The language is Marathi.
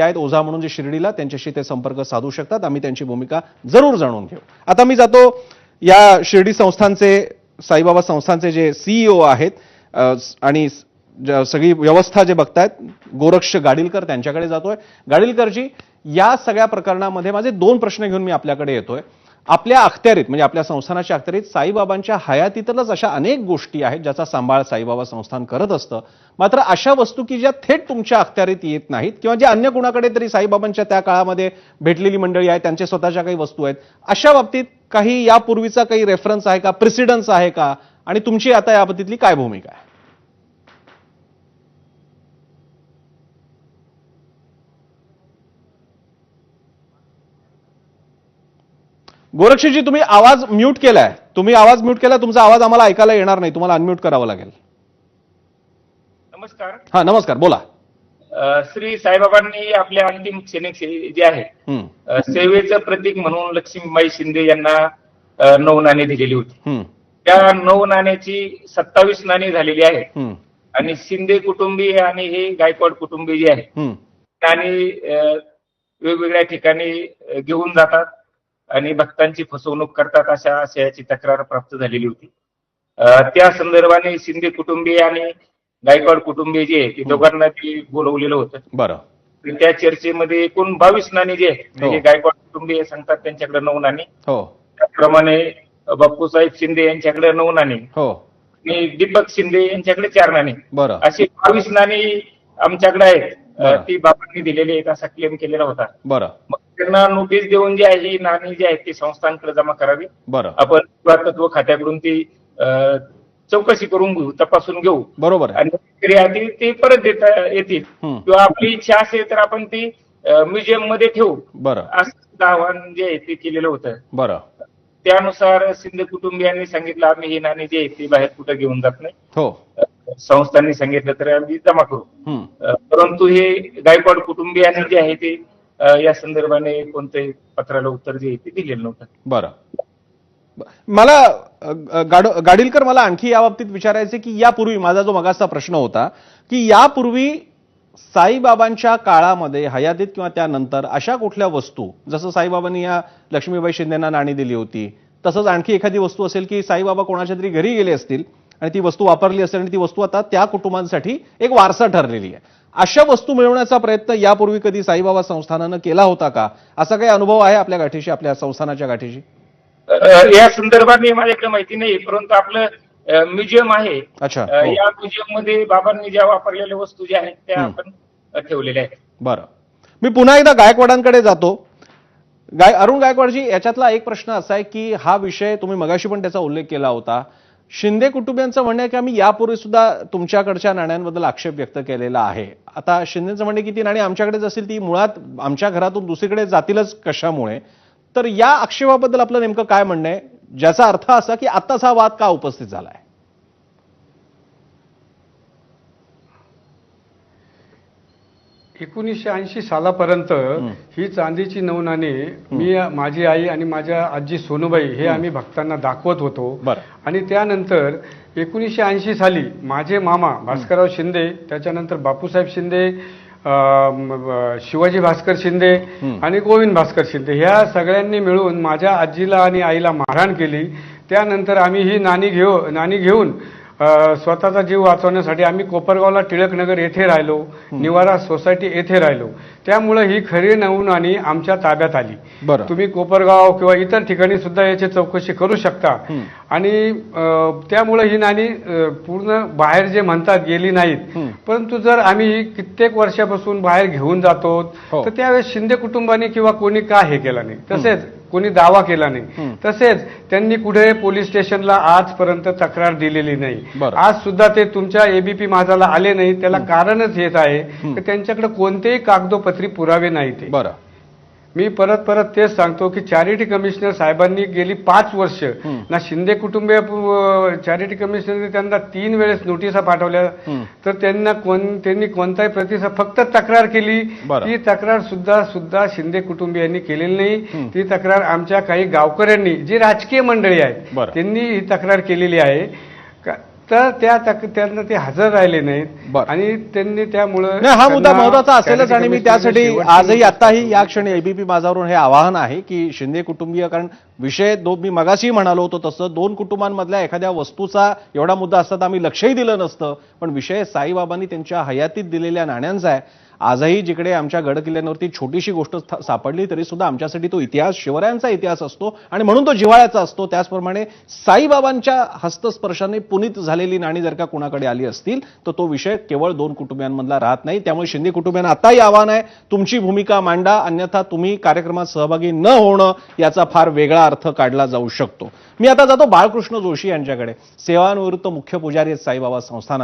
आहेत ओझा म्हणून जे शिर्डीला, त्यांच्याशी ते संपर्क साधू शकतात. आम्ही त्यांची भूमिका जरूर जाणून घेऊ. आता मी जातो या शिर्डी संस्थानचे, साईबाबा संस्थानचे जे सीईओ आहेत आणि सगळी व्यवस्था जे बघतायत, गोरक्ष गाडीलकर, त्यांच्याकडे जातोय. गाडीलकरजी, या सगळ्या प्रकरणामध्ये माझे 2 प्रश्न घेऊन मी आपल्याकडे येतोय. आपल्या अखत्यारीत, म्हणजे आपल्या संस्थानाच्या अखत्यारीत साईबाबांच्या हयातीतच अशा अनेक गोष्टी आहेत ज्याचा सांभाळ साईबाबा संस्थान करत असतं. मात्र अशा वस्तू की ज्या थेट तुमच्या अखत्यारीत येत नाहीत किंवा ज्या अन्य कुणाकडे तरी साईबाबांच्या त्या काळामध्ये भेटलेली मंडळी आहेत, त्यांच्या स्वतःच्या काही वस्तू आहेत, अशा बाबतीत काही यापूर्वीचा काही रेफरन्स आहे का, प्रेसिडन्स आहे का, आणि तुमची आता या बाबतीतली काय भूमिका आहे? गोरक्षजी, तुम्ही आवाज म्यूट केलाय. तुमचा आवाज आम्हाला ऐकायला येणार नाही. तुम्हाला अनम्यूट करावं लागेल. नमस्कार. हा, नमस्कार, बोला. श्री साईबाबांनी आपल्या अंतिम क्षणिक जे आहे सेवेचं प्रतीक म्हणून लक्ष्मीबाई शिंदे यांना 9 नाणी दिलेली होती. त्या 9 नाण्याची 27 नाणी झालेली आहेत आणि शिंदे कुटुंबीय आणि हे गायकवाड कुटुंबीय जे आहे नाणी वेगवेगळ्या ठिकाणी घेऊन जातात आणि भक्तांची फसवणूक करतात, अशा आशयाची तक्रार प्राप्त झालेली होती. त्या संदर्भाने शिंदे कुटुंबीय आणि गायकवाड कुटुंबीय जे आहे ते दोघांना ती बोलवलेलं होतं. बरं. त्या चर्चेमध्ये एकूण 22 नाणी जे आहे, म्हणजे गायकवाड कुटुंबीय सांगतात त्यांच्याकडे 9 नाणी, त्याप्रमाणे बापूसाहेब शिंदे यांच्याकडे 9 नाणी आणि दीपक शिंदे यांच्याकडे 4 नाणी, अशी 22 नाणी आमच्याकडे आहेत. ती बाबांनी दिलेली आहेत असा क्लेम केलेला होता. मग त्यांना नोटीस देऊन जी आहे ही नाणी जी आहेत ती संस्थांकडे जमा करावी. आपण पुरातत्व खात्याकडून ती चौकशी करून घेऊ, तपासून घेऊ. बरोबर. आणि ते परत देता येतील किंवा आपली इच्छा असेल तर आपण ती म्युझियम मध्ये ठेवू, असं आव्हान जे आहे ते केलेलं होतं. बरं. त्यानुसार शिंदे कुटुंबियांनी सांगितलं आम्ही ही नाणी जी आहे ती बाहेर कुठे घेऊन जात नाही, संस्थांनी सांगितलं तर आम्ही जमा करू. परंतु हे गायकवाड कुटुंबियांनी जे आहे ते या संदर्भाने कोणत्याही पत्राला उत्तर जे आहे ते दिलेलं नव्हतं. बरं. मला गाडीलकर, मला आणखी या बाबतीत विचारायचे की यापूर्वी, माझा जो मगाचा प्रश्न होता की यापूर्वी साईबाबांच्या काळामध्ये, हयातीत किंवा त्यानंतर अशा कुठल्या वस्तू, जसं साईबाबांनी या लक्ष्मीबाई शिंदेना नाणी दिली होती, तसंच आणखी एखादी वस्तू असेल की साईबाबा कोणाच्या तरी घरी गेले असतील आणि ती वस्तू वापरली असेल आणि ती वस्तू आता त्या कुटुंबांसाठी एक वारसा ठरलेली आहे, अशा वस्तू मिळवण्याचा प्रयत्न यापूर्वी कधी साईबाबा संस्थानानं केला होता का? असा काही अनुभव आहे आपल्या गाठीशी, आपल्या संस्थानाच्या गाठीशी? या संदर्भात माझ्याकडे माहिती नाही, परंतु आपलं म्युझियम आहे. या म्युझियम मध्ये बाबांनी ज्या वापरलेल्या वस्तू ज्या आहेत त्या आपण ठेवलेल्या आहेत. बरं. मी पुन्हा एकदा गायकवाडांकडे जातो. अरुण गायकवाडजी, याच्यातला एक प्रश्न असा आहे की हा विषय तुम्ही मगाशी पण त्याचा उल्लेख केला होता. शिंदे कुटुंबियांचं म्हणणं आहे की आम्ही यापूर्वी सुद्धा तुमच्याकडच्या नाण्यांबद्दल आक्षेप व्यक्त केलेला आहे. आता शिंदेचं म्हणणे की ती नाणी आमच्याकडेच असेल, ती मुळात आमच्या घरातून दुसरीकडे जातीलच कशामुळे? तर या आक्षेपाबद्दल आपलं नेमकं काय म्हणणं आहे, ज्याचा अर्थ असा की आत्ताच हा वाद का उपस्थित झालाय? 1980 सालापर्यंत ही चांदीची 9 नाणी मी, माझी आई आणि माझ्या आजी सोनूबाई हे आम्ही भक्तांना दाखवत होतो. आणि त्यानंतर 1980 साली माझे मामा भास्करराव शिंदे, त्याच्यानंतर बापूसाहेब शिंदे, शिवाजी भास्कर शिंदे आणि गोविंद भास्कर शिंदे ह्या सगळ्यांनी मिळून माझ्या आजीला आणि आईला मारहाण केली. त्यानंतर आम्ही ही नाणी घेऊन स्वतःचा जीव वाचवण्यासाठी आम्ही कोपरगावला टिळकनगर येथे राहिलो, निवारा सोसायटी येथे राहिलो. त्यामुळे ही खरी 9 नाणी आमच्या ताब्यात आली. तुम्ही कोपरगाव किंवा इतर ठिकाणी सुद्धा याची चौकशी करू शकता. आणि त्यामुळे ही नाणी पूर्ण बाहेर जे म्हणतात गेली नाहीत, परंतु जर आम्ही कित्येक वर्षापासून बाहेर घेऊन जातो तर त्यावेळेस शिंदे कुटुंबाने किंवा कोणी का हे केलं नाही, तसेच कोणी दावा केला नाही, तसेच त्यांनी कुठे पोलीस स्टेशनला आजपर्यंत तक्रार दिलेली नाही. आज सुद्धा ते तुमच्या एबीपी माझाला आले नाही, त्याला कारणच हेच आहे की त्यांच्याकडे कोणतेही कागदोपत्री पुरावे नाहीत. मी परत तेच सांगतो की चॅरिटी कमिशनर साहेबांनी गेली 5 वर्ष ना शिंदे कुटुंबीय चॅरिटी कमिशनरने त्यांना 3 वेळेस नोटिसा पाठवल्या, तर त्यांनी कोणताही प्रतिसाद, फक्त तक्रार केली. ती तक्रार सुद्धा शिंदे कुटुंबियांनी केलेली नाही. ती तक्रार आमच्या काही गावकऱ्यांनी, जी राजकीय मंडळी आहेत, त्यांनी ही तक्रार केलेली आहे. तर त्यांना ते हजर राहिले नाहीत बरं. आणि त्यांनी त्यामुळं नाही, हा मुद्दा त्यांना महत्वाचा असेलच आणि मी कमिशनरने त्यासाठी शेवटची आजही नोटीस आताही या क्षणी एबीपी माझावरून हे आवाहन आहे की शिंदे कुटुंबीय, कारण विषय मी मगाशी म्हणालो होतो तसं दोन कुटुंबांमधल्या एखाद्या वस्तूचा एवढा मुद्दा असता तर आम्ही लक्षही दिलं नसतं, पण विषय साईबाबांनी त्यांच्या हयातीत दिलेल्या नाण्यांचा आहे. आजही जिकडे आमच्या गडकिल्ल्यांवरती छोटीशी गोष्ट सापडली तरी सुद्धा आमच्यासाठी तो इतिहास शिवरायांचा इतिहास असतो आणि म्हणून तो जिव्हाळ्याचा असतो. त्याचप्रमाणे साईबाबांच्या हस्तस्पर्शाने पुनीत झालेली नाणी जर का कुणाकडे आली असतील तर तो विषय केवळ दोन कुटुंबियांमधला राहत नाही. त्यामुळे शिंदे कुटुंबियांना आताही आव्हान आहे, तुमची भूमिका मांडा, अन्यथा तुम्ही कार्यक्रमात सहभागी न होणं याचा फार वेगळा अर्थ काढला जाऊ शकतो. मी आता जातो बाळकृष्ण जोशी यांच्याकडे, सेवानिवृत्त मुख्य पुजारी आहेत साईबाबा संस्थानात.